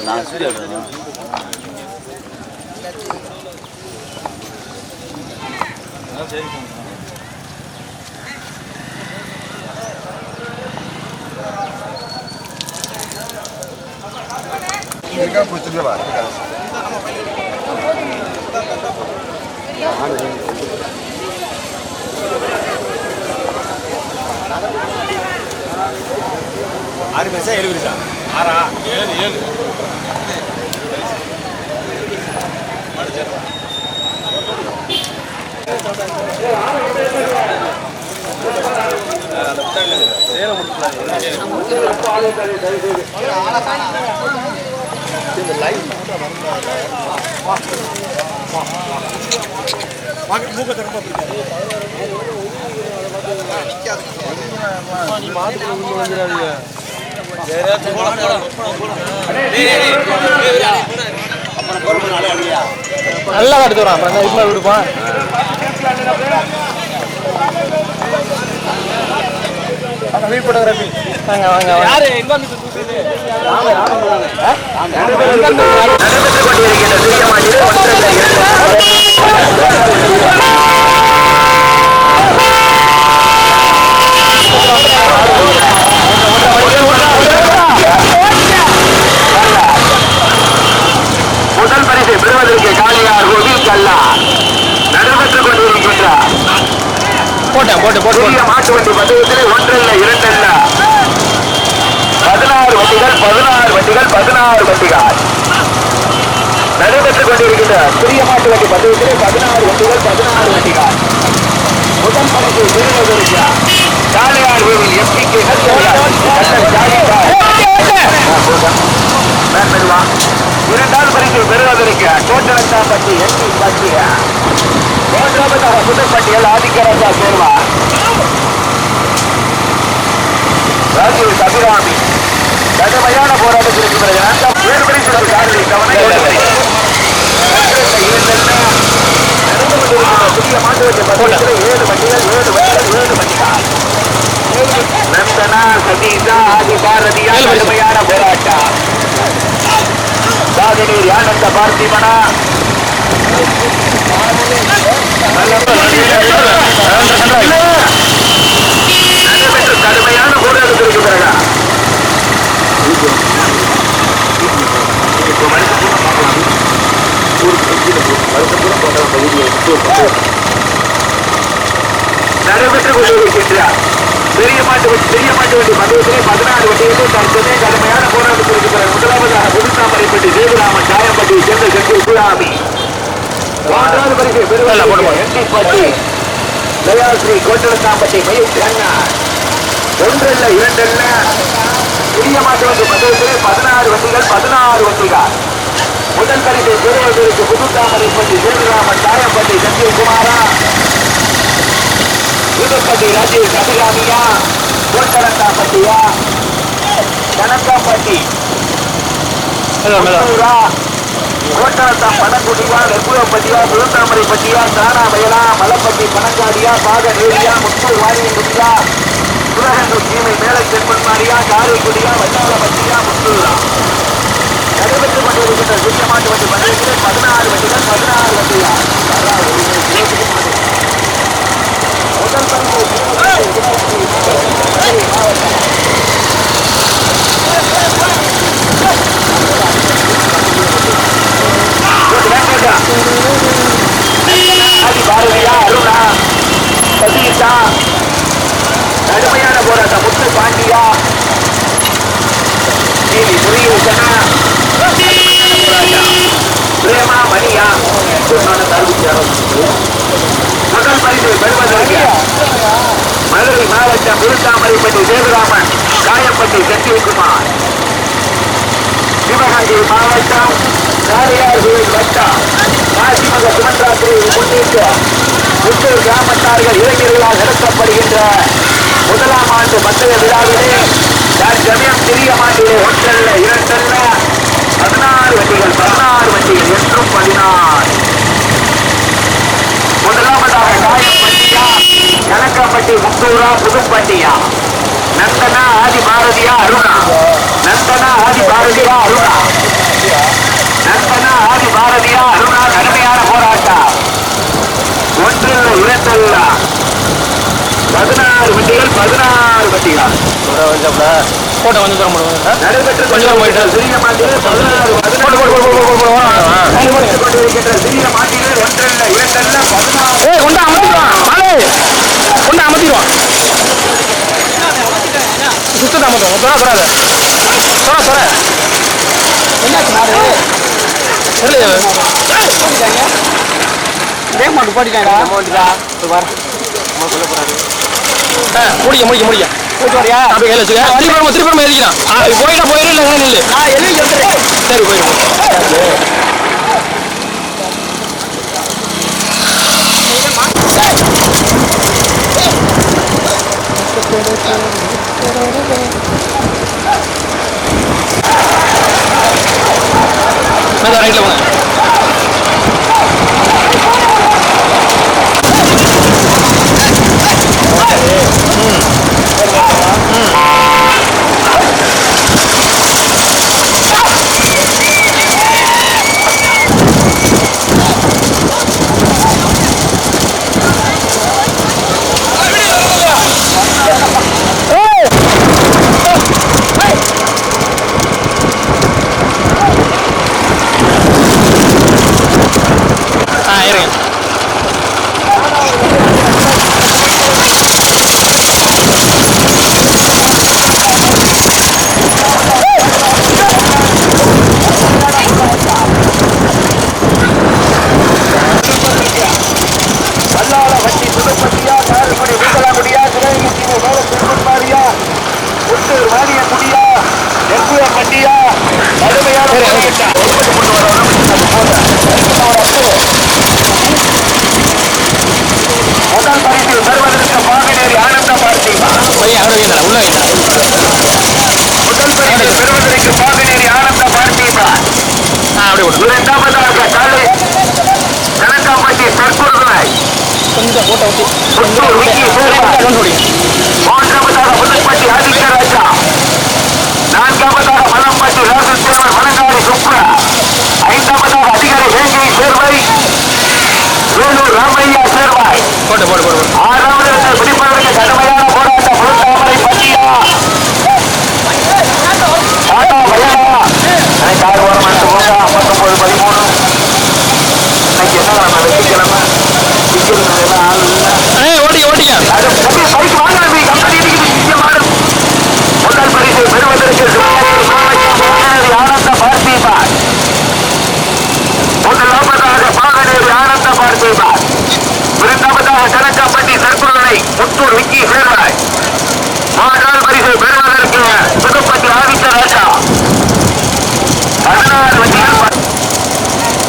நான் சூரிய ஆறு பைசா 7 பைசா ஆறா 7 நல்லா எடுத்து வரான் அப்புறம் இதுல விடுப்பான் வாங்க வாங்க யாரு எங்க வந்து முதல் பரிசை பெறுவதற்கு காளியார் கோவில் கல்லா நடைபெற்றுக் கொண்டிருக்கின்றார். மாட்டு வண்டி பந்தயத்தில் ஒன்றல்ல இரண்டல்ல 16 வண்டிகள் நடைபெற்றுக் கொண்டிருக்கின்ற சிறிய மாட்டு வண்டி பந்தயத்தில் 16 வண்டிகள் முதல் பரிசை பெறுவதற்கு காளியார் கோவில் எம்பிக்கு இரண்டாவது பரிசு பெறுவதற்கு கோட்டரத்தாம்பட்டி எம்பி பட்டிய மூன்றாவதாக புதுப்பட்டியல் ஆதிக்கரசா சேர்வா ராஜீவ் அபிராமி கடுமையான போராட்டத்திற்கு பிறகு ஏழு பரிசு புதிய மாட்டு வண்டி 7 வண்டிகள் நந்தனா சதீஷா ஆதி பாரதியா கடுமையான போராட்டம் சாதனீர் ஆனந்த பார்த்திபனா நடைபெற்ற கடுமையான போராட்டத்திற்கு பிறகு நடைபெற்றுக் கொண்டிருக்கின்றார். பெரிய மாட்டு வண்டி பந்தயத்திலே 16 வண்டிகளும் தற்போதே கடுமையான போராட்டத்திற்கு பிறகு முதலாவதாக புதுத்தாமரைப்பட்டி தேவராமன் சாயம்பட்டி சென்ற சென்று சுராமி மூன்றாவது பரிசை பெறுவதற்கு லயாஸ்ரீ கோட்டரத்தாம்பட்டி மயிற்சி அண்ணா ஒன்றல்ல இரண்டல்ல பெரிய மாட்டு வண்டி பந்தயத்திலே 16 வண்டிகள் முதல் பரிசை பெறுவதற்கு புதுத்தாமரைப்பட்டி தேவராமன் சாயம்பட்டி செந்தில் குமாரா புதுப்பட்டி ராஜேஷ் அபிராமியா கோட்டரத்தாம்பட்டியா கனக்காம்பட்டி கோட்டரத்தாம் பணங்குடியா நெற்புறப்பட்டியா புதுத்தாமரைப்பட்டியா தானாமயலா மலப்பட்டி பனங்காடியா பாகநேரியா முத்தூர் வாரியங்குடியா புலகந்தூர் சீமை மேலை செம்மன்மாரியா காரைக்குடியா வல்லாளப்பட்டியா முத்தூரா நடைபெற்றுக் கொண்டிருக்கின்ற சிறிய மாட்டு வண்டி பந்தயத்திலே 16 வண்டியா முதல் பாரதியா அருணா சதீஷா கடுமையான போராட்டம் முத்து பாண்டியா முருகேசனா பிரேமா மணியா முதல் பரிசை பெறுவதற்கு மதுரை மாவட்டம் புதுத்தாமரைப்பட்டி தேவராமன் காயப்பட்டி செந்தில்குமார் சிவகங்கை மாவட்டம் காரியார்கோவில் வட்டம் காசிமக சுமந்திராத்திரியை முன்னிட்டு புத்தூர் கிராமத்தார்கள் இளைஞர்களால் நடத்தப்படுகின்ற முதலாம் ஆண்டு பந்தய விழாவிலே தற்சமயம் சிறிய மாட்டிலே ஒன்றல்ல இரண்டல்ல 16 வண்டிகள் என்றும் 16 முதலாவதாக காயப்பட்டியா கணக்கம்பட்டி முத்தூரா புதுப்பட்டியா நந்தனா ஆதி பாரதியா அருணா நந்தனா ஆதி பாரதியா அருணா நந்தனா ஆதி பாரதியா அருணா கடுமையான போராட்டம் ஒன்றில் இரண்டல்ல 16 வண்டிகள் 16 வண்டிகள் போட்டோ வந்து தர முடியும் நடைபெற்று சிறிய மாட்டிலே 16 கொண்டிருக்கின்ற சிறிய மாட்டிலே ஒன்றில் இரண்டல்ல 16 கொண்டு அமர்த்திடுவான் கொண்டு அமர்த்திடுவான் சுத்தத்தை அமர்த்துவோம் சொல்லாத மாட்டு போட்டிட்டாங்க முடிக்க போயிட்டு வரியா அப்படி கையில் வச்சுக்க திருப்பி எழுதிக்கலாம் போயிட்டா போயிடும் இல்லை நில்லு நான் எழுதி வந்துடுறேன் சரி போயிடும் ரைட்ல போங்க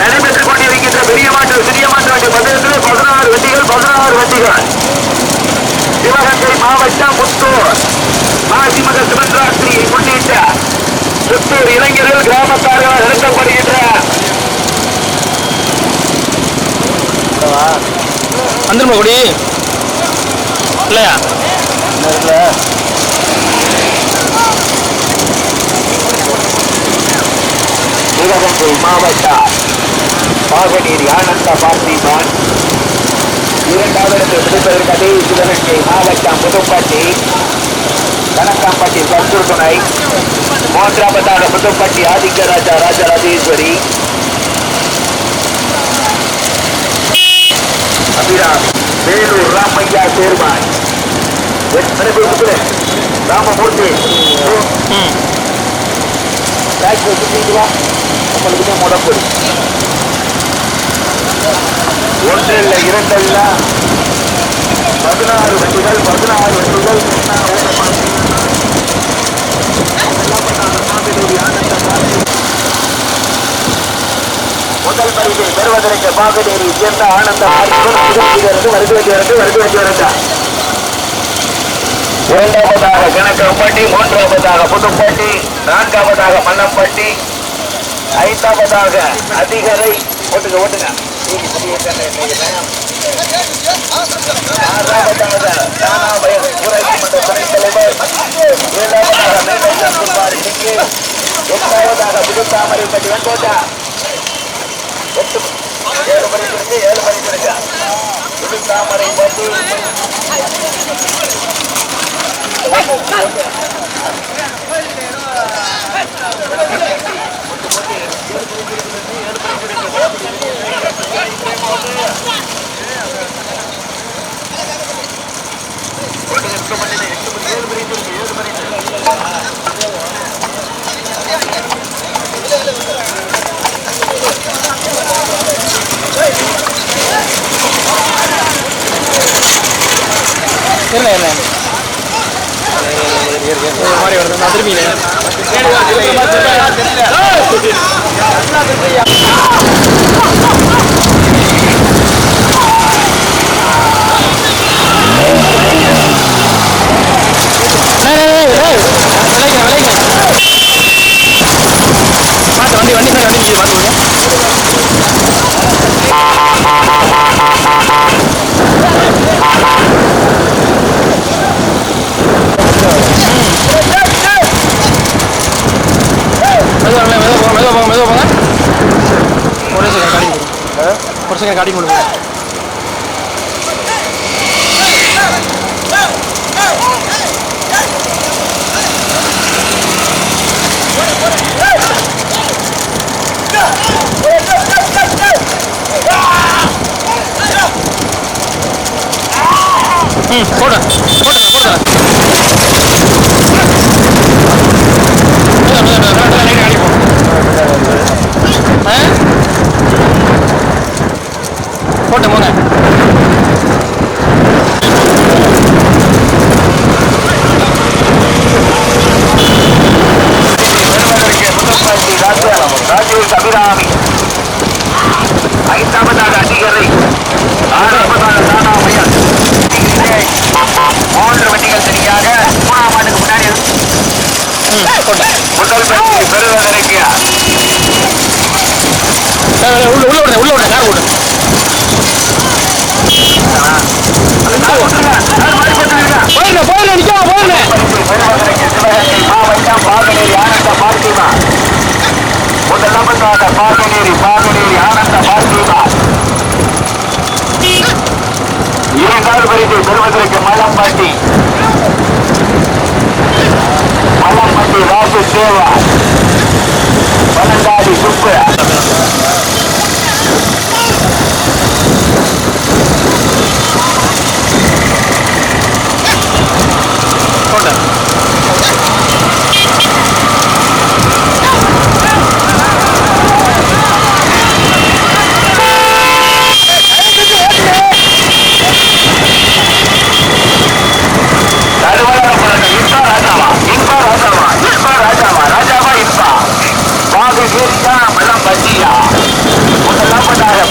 நடைபெற்றுக் கொண்டிருக்கின்ற பெரிய மாட்டு சிறிய மாட்டு வண்டி பந்தயத்திலே 16 வண்டிகள் 16 வண்டிகள் சிவகங்கை மாவட்டம் புத்தூர் மாசிமக சிவராத்திரியை முன்னிட்ட புத்தூர் இளைஞர்கள் கிராமத்தார்கள் நடத்தப்படுகின்ற வந்துருமா கொடி இல்லையா சிவகங்கை மாவட்டம் பாகநீர் ஆனந்த பார்த்திபான் இரண்டாவது பிடிப்பதற்கு அதே சிவகங்கை மாவட்டம் புதுப்பட்டி கணக்காம்பட்டி சந்தூர் துணை மூன்றாவதாக புதுப்பட்டி ஆதிக்கராஜா ராஜராஜேஸ்வரி அபிராம் வேலூர் ராமையா சேர்மான் ராமமூர்த்தி உங்களுக்கு முடப்படி ஒன்றில் இரண்டல்ல 16 வண்டிகள் 16 வண்டிகள் முதல் பரிசை பெறுவதற்கு பாகநேரி சேர்ந்த ஆனந்த வருகிறது இரண்டாவதாக கணக்கம்பட்டி மூன்றாவதாக புதுப்பட்டி நான்காவதாக மன்னம்பட்டி ஐந்தாவதாக அதிகரை ஓட்டுங்க எட்டாவதாக புதுத்தாமரைப்பட்டி வெங்கோட்டா 7 மணிக்கு 7 மணிக்கு புதுத்தாமரைப்பட்டி மாதிரி வருது நான் திரும்பி வண்டி வண்டி வண்டி ஒரு செகண்ட் காட்டி கொடுங்க போட போட்டு போங்க ராஜேஷ் அபிராமி 5வது அதிகாரி 6வது தானாமையன் 3 வண்டிகள் சரியாக 3ஆம் ஆண்டுக்கு முன்னாடி முதல் பரிசு பெறுவதற்கு உள்ள கார் ஓடு போயிருந்தேன் நிக்காம போயிருந்தேன் சிவகங்கை மாவட்டம் பாகனேரி ஆனந்த பார்த்திமா முதலாவதாக பாகனேரி ஆனந்த பார்த்திமா 2வது பரிசு பெறுவதற்கு மலம்பட்டி ராசு சேவா பனங்காடி சுப்பு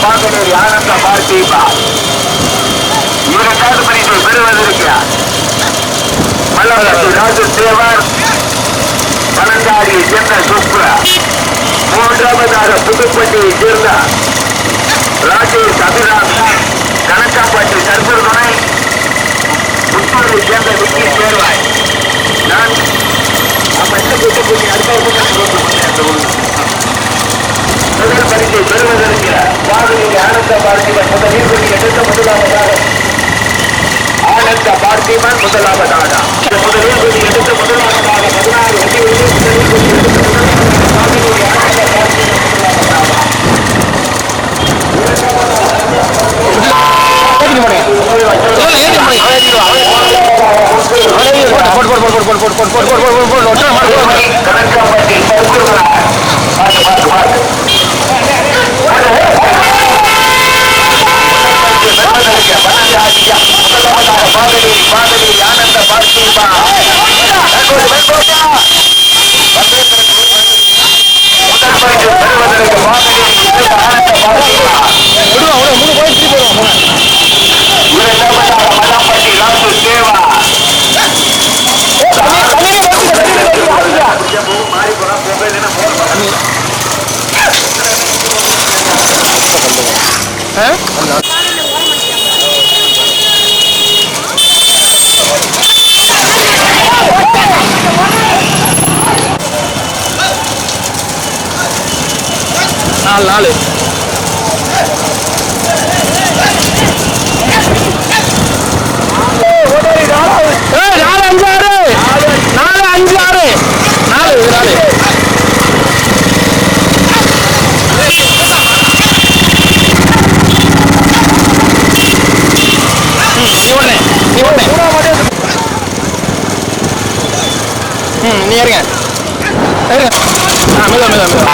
பாகனேரி ஆனந்த பார்த்திமா 2வது பரிசை பெறுவதற்கு மல்லம்பட்டி ராஜு சேவர் பனங்காடியை சேர்ந்த சுப்ரா 3வதாக புதுப்பட்டியை சேர்ந்த ராஜேஷ் அபிராமி கணக்காப்பட்டி கருப்பூர்துணை புத்தூரை சேர்ந்த விக்கி சேர்வாய் நான் நம்ம என்ன புதுப்பட்டி அடுத்த முதல் பரிசை பெறுவதற்கு பாகனேரி ஆனந்த பார்த்திபன் முதலாவதாக ஆனந்த பார்த்திபன் முதலாவதாக முதலில் கொடி எடுத்த முதலாவதாக 16 வண்டிகளில் முதலில் கொடி எடுத்த பாகனேரி ஆனந்த பார்த்திபன் கணக்காப்பட்டி பாகனேரி ஆனந்த பார்த்திபா முதல் பரிசு பெறுவதற்கு பாகனேரி ஆனந்த பார்த்திபா 2வதாக மலம்பட்டி ராசு சேவா மாறி போனா போகுதுன்னா நாலு நீ இருங்க மெதுவா மெதுவா மெதுவா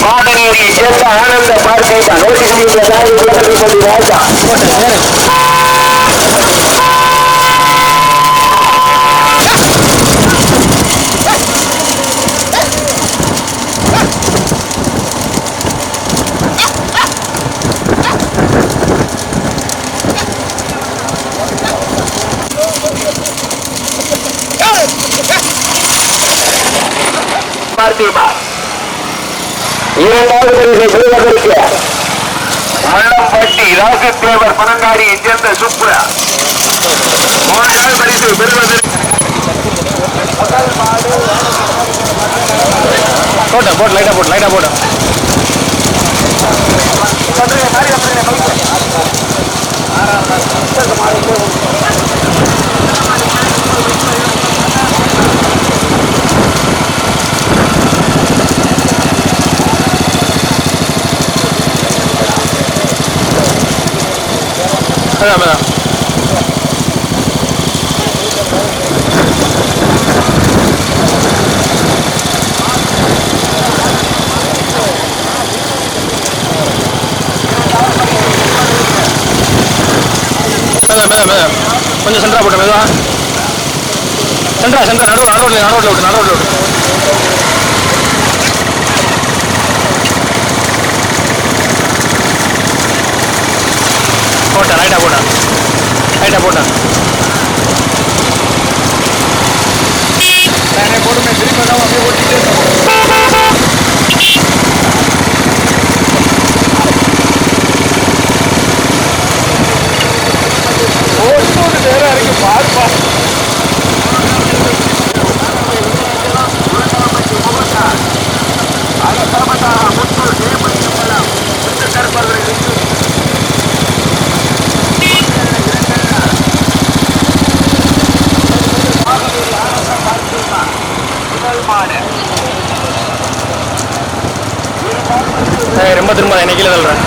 மாடனேரியை சேர்ந்த ஆனந்த பார்க்கை தான் நோட்டி ராஜா இரண்டாவது பரிசை பெறுவதற்கு மல்லம்பட்டி ராசித்தேவர் பனங்காடியை சேர்ந்த சுப்ரா. மூன்றாவது பரிசை பெறுவதற்கு போட்டு லைட்டா போட்டு அதான் கொஞ்சம் சென்டரா போட்ட மெதுவா சென்டரா நடுவில் விட்டு போட்டா லைட்டா போட்டா போட்டுமே திருப்பி அப்படியே ஓட்டிட்டு நேரம் இருக்கு பாருப்பா ரொம்ப திரும்ப என்ன கீழே தள்ளுறேன்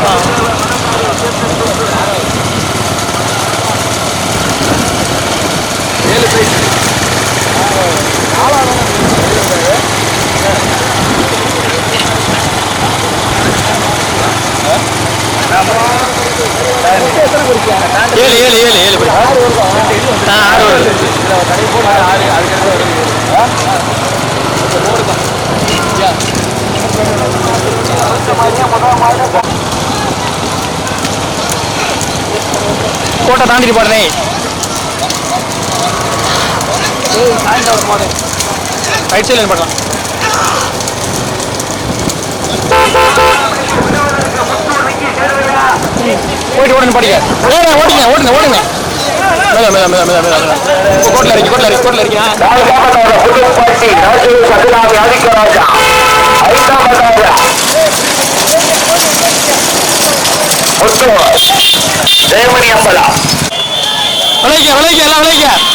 ஏழு கோட்டை தாண்டிட்டு பாடுறே ரைட் சைட்ல பண்ணலாம் போயிட்டு ஓடுங்க படிக்க ஓடுங்க கோட்ல இருக்கு விளைக்க எல்லாம் விளைக்க